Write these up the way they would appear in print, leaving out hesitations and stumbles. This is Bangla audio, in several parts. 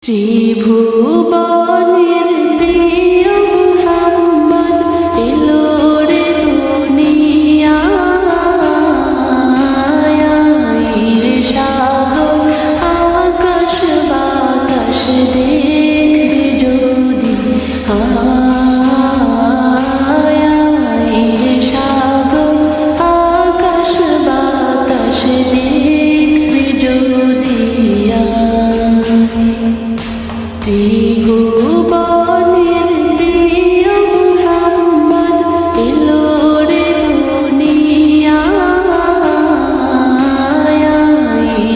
ত্রিভুবনের প্রিয় মুহাম্মদ এলো রে দুনিয়ায় রে সাগর আকাশ বাতাস দেখবে যদি রে সাগর আকাশ বাতাস দেখবে যদি ত্রিভুবনের প্রিয় মুহাম্মদ এলো রে দুনিয়ায়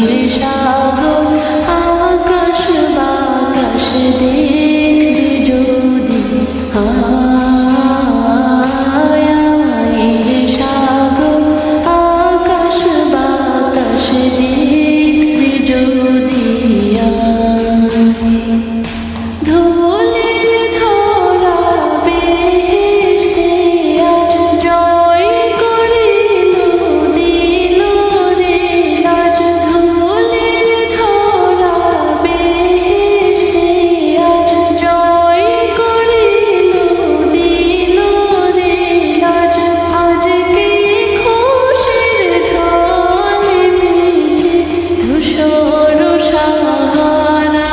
রে সাগর আকাশ বাতাস দেখবে যদি রে সাগর আকাশ বাতাস দেখবে যদি ধুলির ধরা বেহেশতে আজ জয় করিল দিল রে আজ ধুলির ধরা বেহেশতে আজ জয় করিল দিল রে আজ আজকে খুশির ঢল নেচে ধূসর সাহারা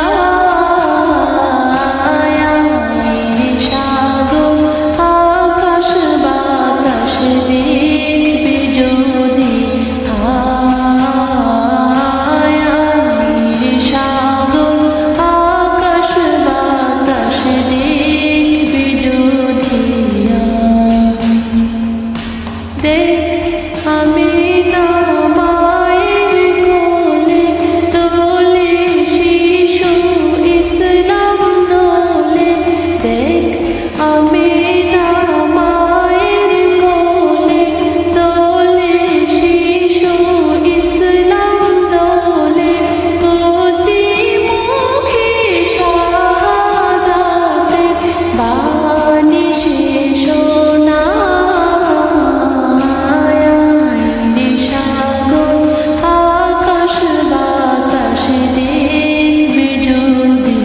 দেখবে যদি সাগর আকাশ বাতাস দেখবে যদি দেখ আমি না মায়ের কোলে তোলে শিশু ইসলাম দোলে দেখ আমি না মায়ের কোলে তোলে শিশু ইসলাম দোলে কচি মুখে শাহাদাতে বাণী শেষ না সাগর আকাশ বাতাস দেখবে যদি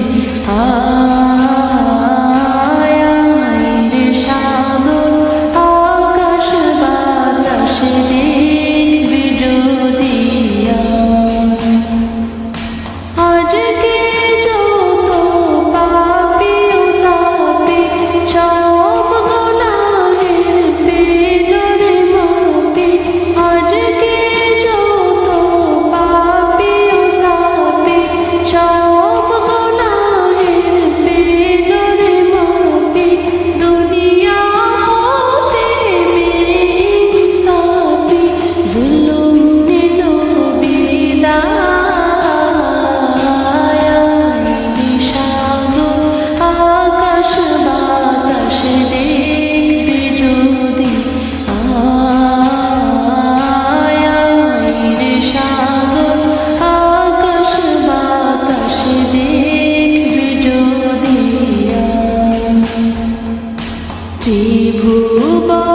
সাগর আকাশ বাতাস দেখবে যদি আজকে যত পাপী ও তাপী সব গুনাহের পেদরে মাপি আজকে যত পাপী ও তাপী সব গুনাহের পেদরে মাপি দুনিয়া হতে বেইনসাফি জুলুম দিল বিদায় সাগর আকাশ বাতাস দেখবে যদি রে সাগর আকাশ বাতাস দেখবে যদি ত্রিভুবন